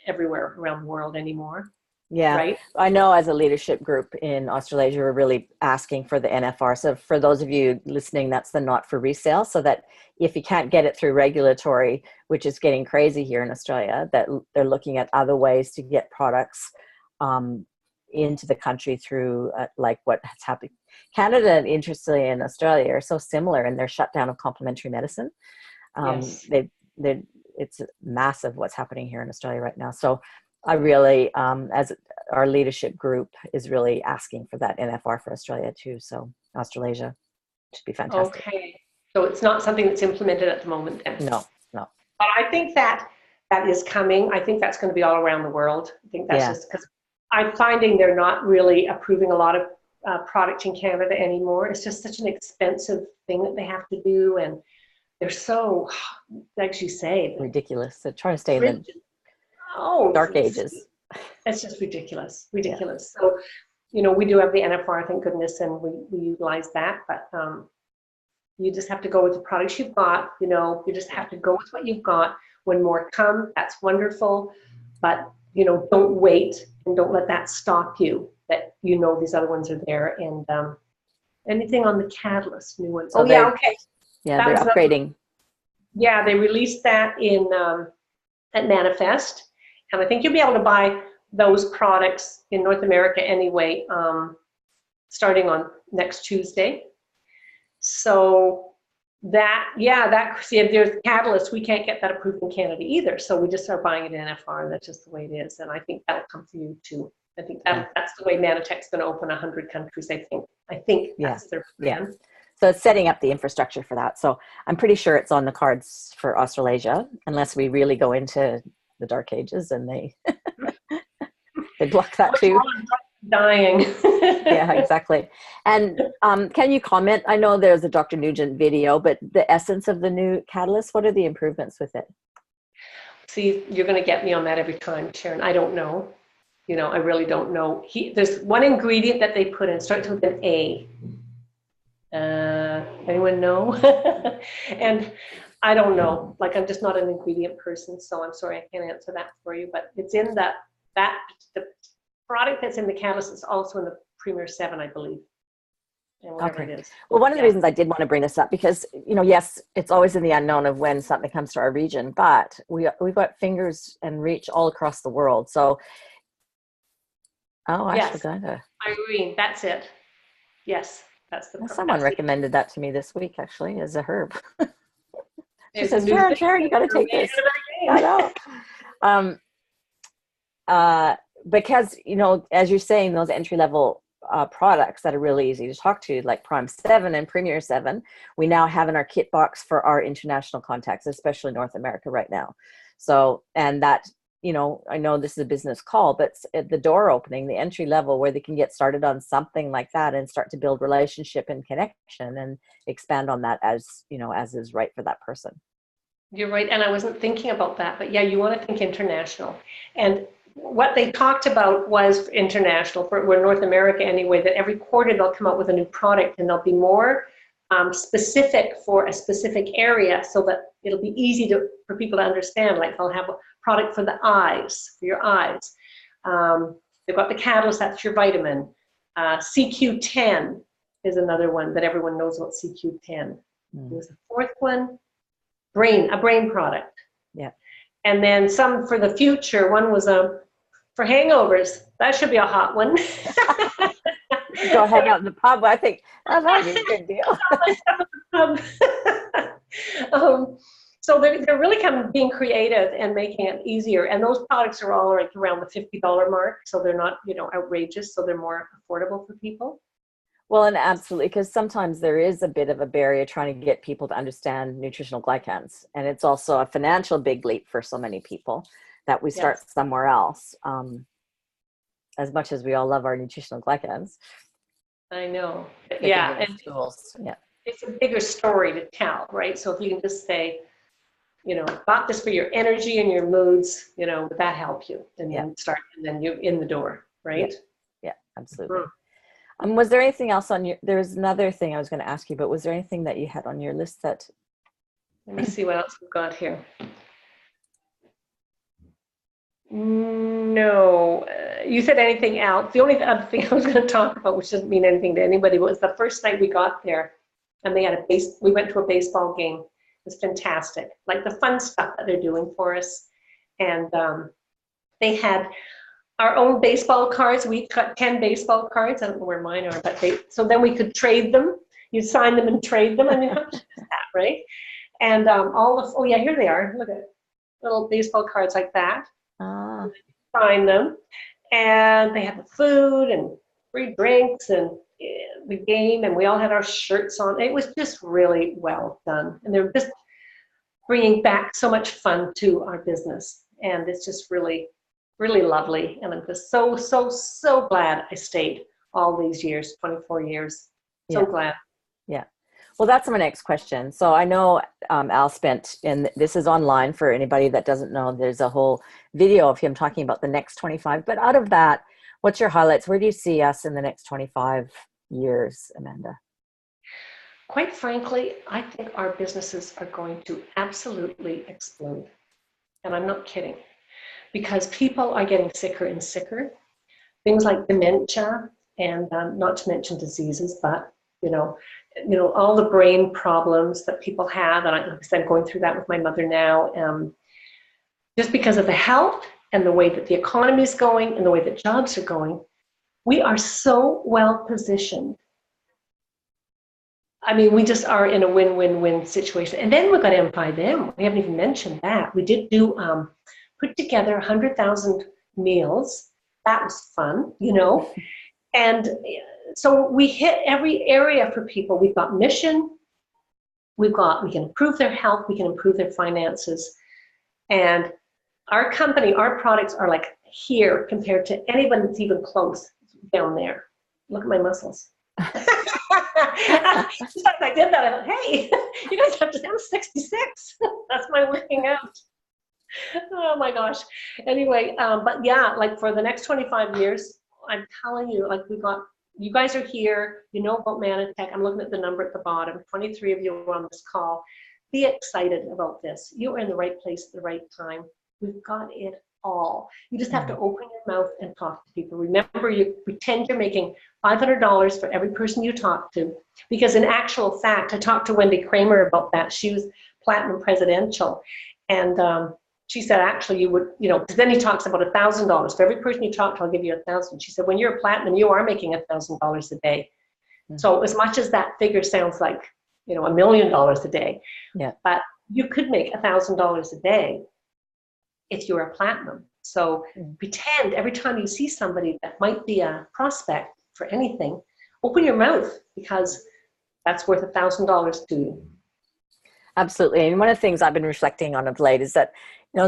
everywhere around the world anymore. Yeah, right? I know as a leadership group in Australasia, we're really asking for the NFR. So for those of you listening, that's the not for resale. So that if you can't get it through regulatory, which is getting crazy here in Australia, that they're looking at other ways to get products into the country through like what has happened. Canada, interestingly, and Australia are so similar in their shutdown of complementary medicine. Yes. It's massive what's happening here in Australia right now. So I really, as our leadership group is really asking for that NFR for Australia too. So Australasia should be fantastic. Okay. So it's not something that's implemented at the moment then? No. But I think that is coming. I think that's going to be all around the world. I think that's just because I'm finding they're not really approving a lot of product in Canada anymore. It's just such an expensive thing that they have to do, and they're so, like you say, ridiculous. They're trying to stay in the dark ages. It's just ridiculous. Yeah. So, we do have the NFR, thank goodness, and we utilize that. But you just have to go with the products you've got. You just have to go with what you've got. When more come, that's wonderful. But don't wait, and don't let that stop you. That these other ones are there. And anything on the catalyst, new ones. So okay. Yeah, they're upgrading. They released that in at Manifest, and I think you'll be able to buy those products in North America anyway, starting on next Tuesday. So see, if there's catalyst, we can't get that approved in Canada either. So we just start buying it in NFR, and that's just the way it is. And I think that'll come for you too. I think that's the way Mannatech's going to open 100 countries. I think that's their plan. Yeah. So it's setting up the infrastructure for that. So I'm pretty sure it's on the cards for Australasia, unless we really go into the dark ages and they they block that too. Dying. Yeah, exactly. And can you comment? I know there's a Dr. Nugent video, but the essence of the new catalyst, what are the improvements with it? See, you're going to get me on that every time, Sharon. I don't know. I really don't know. There's one ingredient that they put in, starts with an A. Anyone know? And I don't know. Like, I'm just not an ingredient person, so I'm sorry I can't answer that for you. But it's in the product that's in the catalyst is also in the Premier 7, I believe. And whatever it is. Well, one of the reasons I did want to bring this up, because yes, it's always in the unknown of when something comes to our region, but we've got fingers and reach all across the world. So, ashwagandha. Irene, that's it. Yes. Someone recommended that to me this week, actually, as a herb. She says, Sharon, you got to take this. I know. Because, as you're saying, those entry-level products that are really easy to talk to, like Prime 7 and Premier 7, we now have in our kit box for our international contacts, especially North America right now. So, and that, I know this is a business call, but the door opening, the entry level where they can get started on something like that and start to build relationship and connection and expand on that as is right for that person. You're right. And I wasn't thinking about that, but you want to think international. And what they talked about was international, we're North America anyway, that every quarter they'll come out with a new product, and they'll be more specific for a specific area, so that it'll be easy for people to understand. Like, they'll have a product for the eyes, for your eyes. They've got the catalyst, that's your vitamin. CQ10 is another one that everyone knows about. CQ10. There's a fourth one, a brain product. Yeah. And then some for the future. One was for hangovers. That should be a hot one. Go hang out in the pub. I think that might be a good deal. So they're really kind of being creative and making it easier. And those products are all like around the $50 mark. So they're not, outrageous. So they're more affordable for people. Well, and absolutely, because sometimes there is a bit of a barrier trying to get people to understand nutritional glycans. And it's also a financial big leap for so many people that we start somewhere else. As much as we all love our nutritional glycans. I know. And tools. Yeah. It's a bigger story to tell, right? So if you can just say, bought this for your energy and your moods, would that help you? And then start, and then you're in the door, right? Yeah, absolutely. Was there anything else there was another thing I was going to ask you, but was there anything that you had on your list that? Let me see what else we've got here. No, you said anything else. The only other thing I was going to talk about, which doesn't mean anything to anybody, was the first night we got there, and they had we went to a baseball game. It was fantastic, like the fun stuff that they're doing for us. And they had our own baseball cards. We got 10 baseball cards. I don't know where mine are, but so then we could trade them. You sign them and trade them. I mean, how much is that, right? And here they are. Look at little baseball cards like that. Sign them, and they had the food and free drinks and the game, and we all had our shirts on. It was just really well done, and bringing back so much fun to our business. And it's just really, really lovely. And I'm just so, so, so glad I stayed all these years, 24 years. So glad. Yeah. Well, that's my next question. So I know Al spent, and this is online for anybody that doesn't know, there's a whole video of him talking about the next 25. But out of that, what's your highlights? Where do you see us in the next 25 years, Amanda? Quite frankly, I think our businesses are going to absolutely explode. And I'm not kidding, because people are getting sicker and sicker. Things like dementia, and not to mention diseases, but all the brain problems that people have. And like I said, I'm going through that with my mother now, just because of the health and the way that the economy is going and the way that jobs are going. We are so well positioned. I mean, we just are in a win-win-win situation. And then we've got M5M. We haven't even mentioned that. We did put together 100,000 meals. That was fun, And so we hit every area for people. We've got mission. We can improve their health. We can improve their finances. And our company, our products are like here compared to anyone that's even close down there. Look at my muscles. I did that. I thought, hey, you guys have to. I'm 66. That's my working out. Oh my gosh. Anyway, but yeah, like for the next 25 years, I'm telling you, like you guys are here. You know about Mannatech. I'm looking at the number at the bottom. 23 of you are on this call. Be excited about this. You are in the right place at the right time. We've got it all. You just have to open your mouth and talk to people. Remember, you pretend you're making $500 for every person you talk to, because in actual fact, I talked to Wendy Kramer about that. She was Platinum Presidential, and she said, actually, you would, because then he talks about $1,000 for every person you talk to. I'll give you $1,000. She said, when you're a platinum, you are making $1,000 a day. So as much as that figure sounds like, $1 million a day, but you could make $1,000 a day if you're a platinum. So pretend every time you see somebody that might be a prospect for anything, open your mouth, because that's worth $1,000 to you. Absolutely. And one of the things I've been reflecting on of late is that,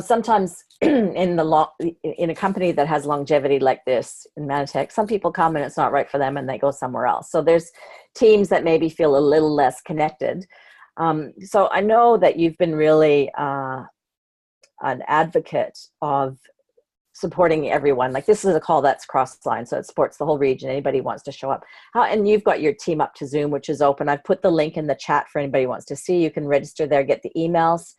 sometimes in a company that has longevity like this in Mannatech, some people come and it's not right for them and they go somewhere else. So there's teams that maybe feel a little less connected. So I know that you've been really an advocate of supporting everyone. Like, this is a call that's cross-line, so it supports the whole region. Anybody wants to show up. And you've got your team up to Zoom, which is open. I've put the link in the chat for anybody who wants to see. You can register there, get the emails.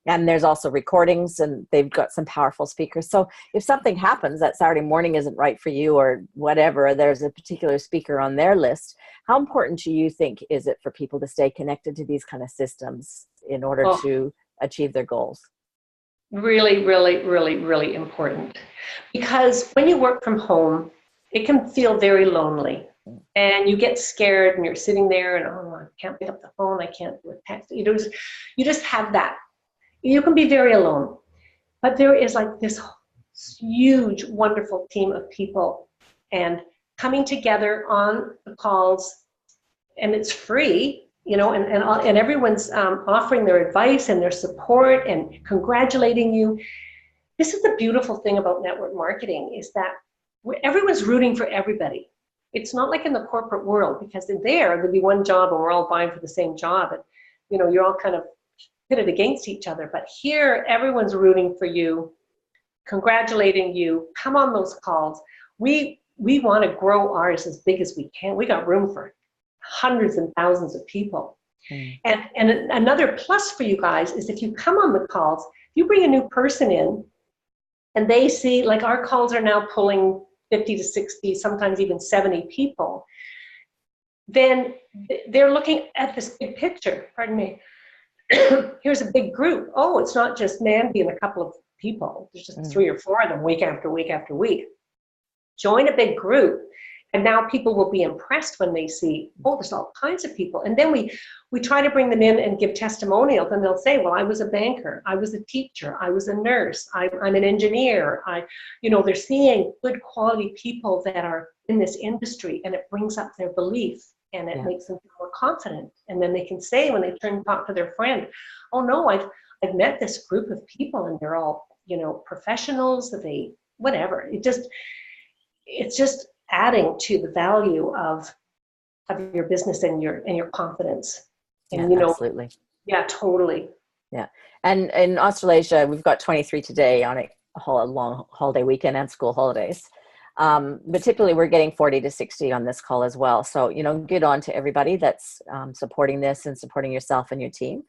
And there's also recordings, and they've got some powerful speakers. So if something happens that Saturday morning isn't right for you or whatever, there's a particular speaker on their list. How important do you think is it for people to stay connected to these kind of systems in order to achieve their goals? Really, really, really, really important. Because when you work from home, it can feel very lonely. And you get scared and you're sitting there and, I can't pick up the phone, I can't do a text. You just have that. You can be very alone. But there is like this huge, wonderful team of people and coming together on the calls, and it's free, and everyone's offering their advice and their support and congratulating you. This is the beautiful thing about network marketing, is that everyone's rooting for everybody. It's not like in the corporate world, because there'd be one job and we're all vying for the same job, and you're all kind of pitted against each other. But here, everyone's rooting for you, congratulating you. Come on those calls. We want to grow ours as big as we can. We got room for hundreds and thousands of people. And another plus for you guys is, if you come on the calls, if you bring a new person in and they see, like, our calls are now pulling 50 to 60, sometimes even 70 people, then they're looking at this big picture. Pardon me. Here's a big group. Oh, it's not just Mandy and a couple of people. There's just 3 or 4 of them week after week after week. Join a big group, and now people will be impressed when they see, there's all kinds of people. And then we try to bring them in and give testimonials, and they'll say, well, I was a banker, I was a teacher, I was a nurse, I'm an engineer. They're seeing good quality people that are in this industry, and it brings up their belief. And it makes them feel more confident. And then they can say, when they turn and talk to their friend, oh no, I've met this group of people and they're all, professionals, whatever. It's just adding to the value of your business and your confidence. And, Yeah, absolutely. Yeah, totally. Yeah. And in Australasia, we've got 23 today on a long holiday weekend and school holidays. But typically we're getting 40 to 60 on this call as well. So, good on to everybody that's supporting this and supporting yourself and your team.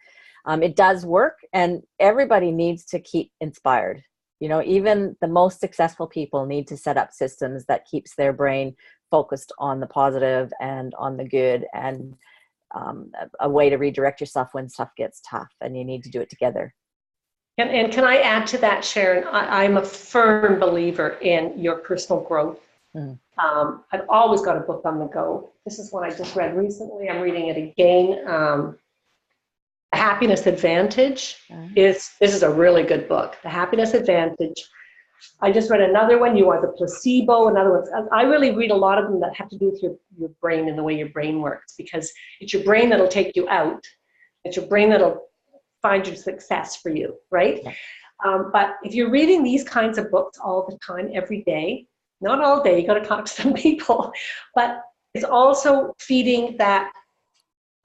It does work, and everybody needs to keep inspired. Even the most successful people need to set up systems that keeps their brain focused on the positive and on the good, and a way to redirect yourself when stuff gets tough, and you need to do it together. And can I add to that, Sharon? I'm a firm believer in your personal growth. I've always got a book on the go. This is one I just read recently. I'm reading it again. Happiness Advantage. This is a really good book. The Happiness Advantage. I just read another one, You Are the Placebo, another one. I really read a lot of them that have to do with your brain and the way your brain works, because it's your brain that'll take you out. It's your brain that'll find your success for you, right? Yeah. But if you're reading these kinds of books all the time, every day, not all day, you got to talk to some people, but it's also feeding that,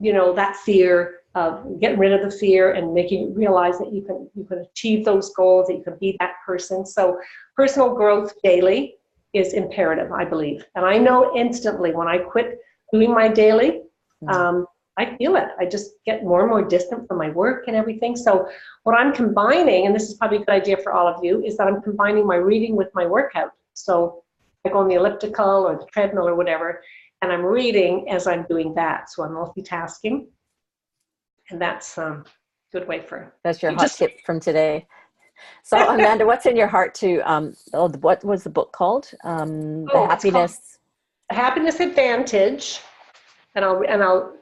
that fear of getting rid of the fear and making you realize that you can achieve those goals, that you can be that person. So personal growth daily is imperative, I believe. And I know instantly when I quit doing my daily, I feel it. I just get more and more distant from my work and everything. So what I'm combining, and this is probably a good idea for all of you, is that I'm combining my reading with my workout. So I go on the elliptical or the treadmill or whatever, and I'm reading as I'm doing that. So I'm multitasking. And that's a good way for... That's your hot tip from today. So Amanda, what's in your heart to, what was the book called? The Happiness... Happiness Advantage. And I'll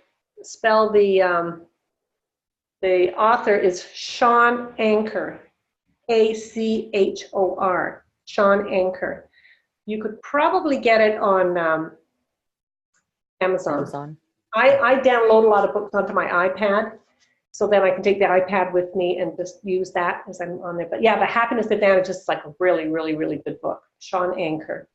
spell the author is Sean Anchor, Achor, Sean Anchor. You could probably get it on Amazon. I download a lot of books onto my iPad, so then I can take the iPad with me and just use that as I'm on there. But yeah, The Happiness Advantage is like a really, really, really good book. Sean Anchor.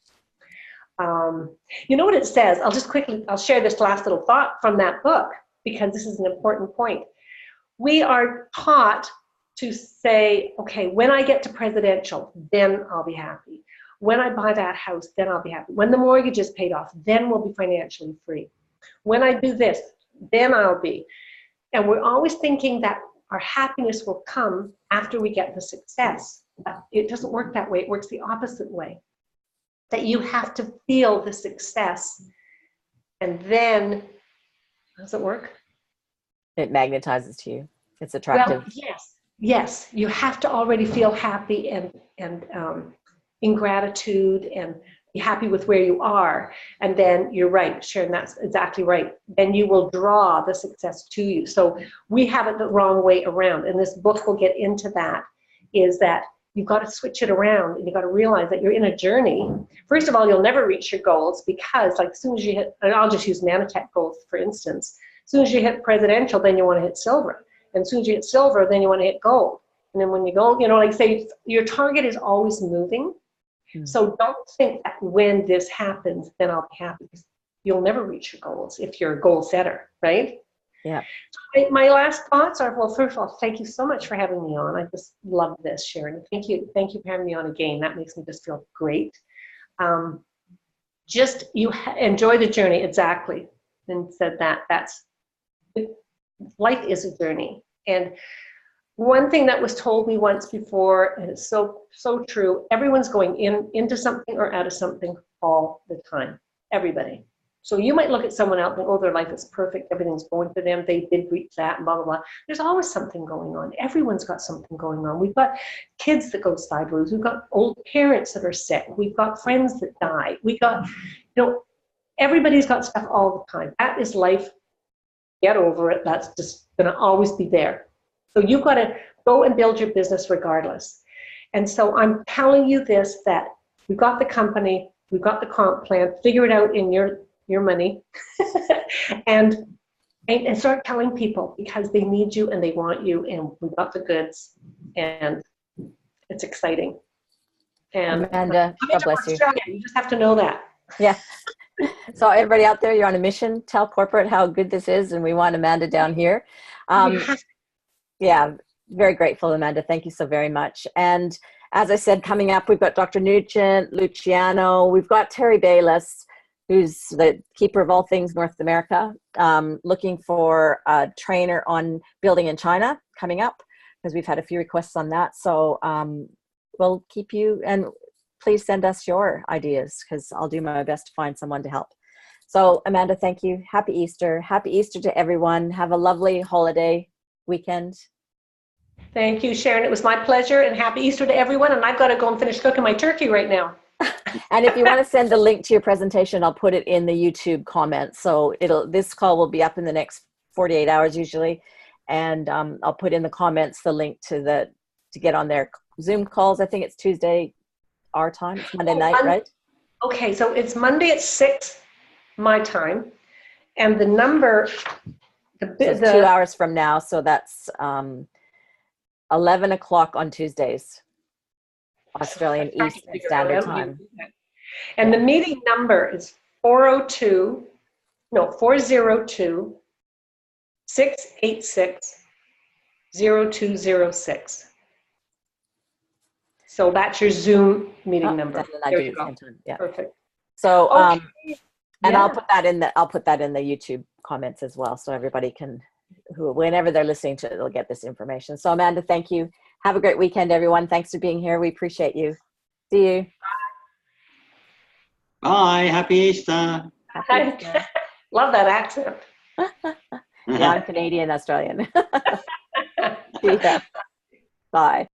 You know what it says? I'll share this last little thought from that book, because this is an important point. We are taught to say, okay, when I get to presidential, then I'll be happy. When I buy that house, then I'll be happy. When the mortgage is paid off, then we'll be financially free. When I do this, then I'll be. And we're always thinking that our happiness will come after we get the success. But it doesn't work that way. It works the opposite way. That you have to feel the success, and then, how does it work? It magnetizes to you. It's attractive. Well, yes. You have to already feel happy and in gratitude and be happy with where you are. And then you're right, Sharon, that's exactly right. Then you will draw the success to you. So we have it the wrong way around. And this book will get into that, is that you've got to switch it around, and you've got to realize that you're in a journey. First of all, you'll never reach your goals, because like as soon as you hit, and I'll just use Mannatech goals for instance, as soon as you hit presidential, then you want to hit silver. And as soon as you hit silver, then you want to hit gold. And then when you go, like say, your target is always moving. So don't think that when this happens, then I'll be happy, because you'll never reach your goals if you're a goal setter, right? Yeah. So my last thoughts are, well, first of all, thank you so much for having me on. I just love this, Sharon. Thank you for having me on again. That makes me just feel great. Enjoy the journey, exactly. And said life is a journey. And one thing that was told me once before, and it's so true, everyone's going into something or out of something all the time. Everybody. So you might look at someone else and think, oh, their life is perfect, everything's going for them, they did reach that, and blah, blah, blah. There's always something going on. Everyone's got something going on. We've got kids that go sideways. We've got old parents that are sick. We've got friends that die. We've got, everybody's got stuff all the time. That is life. Get over it. That's just going to always be there. So you've got to go and build your business regardless. And so I'm telling you this, that we've got the company, we've got the comp plan, figure it out in your money, and And start telling people, because they need you and they want you, and we've got the goods, and it's exciting. And Amanda, God bless you. Australia, you just have to know that. Yeah. So everybody out there, you're on a mission. Tell corporate how good this is, and we want Amanda down here. Yeah, very grateful, Amanda. Thank you so very much. And as I said, coming up, we've got Dr. Nugent, Luciano. We've got Terry Bayless, who's the keeper of all things North America, looking for a trainer on building in China coming up, because we've had a few requests on that. So we'll keep you, and please send us your ideas, because I'll do my best to find someone to help. So Amanda, thank you. Happy Easter. Happy Easter to everyone. Have a lovely holiday weekend. Thank you, Sharon. It was my pleasure, and happy Easter to everyone. And I've got to go and finish cooking my turkey right now. And if you want to send the link to your presentation, I'll put it in the YouTube comments. So this call will be up in the next 48 hours usually. And I'll put in the comments the link to get on their Zoom calls. I think it's Tuesday our time. It's Monday night, right? Okay, so it's Monday at 6 my time. And the number, so it's 2 hours from now. So that's 11 o'clock on Tuesdays, Australian Eastern Standard Time. And the meeting number is 402 686 0206. So that's your Zoom meeting number. There you go. Yeah. Perfect. So, okay. And I'll put that in the YouTube comments as well, so everybody can, whenever they're listening to it, they'll get this information. So Amanda, thank you. Have a great weekend, everyone. Thanks for being here. We appreciate you. See you. Bye. Happy Easter. Happy Easter. Love that accent. Yeah, I'm Canadian, Australian. See ya. Bye.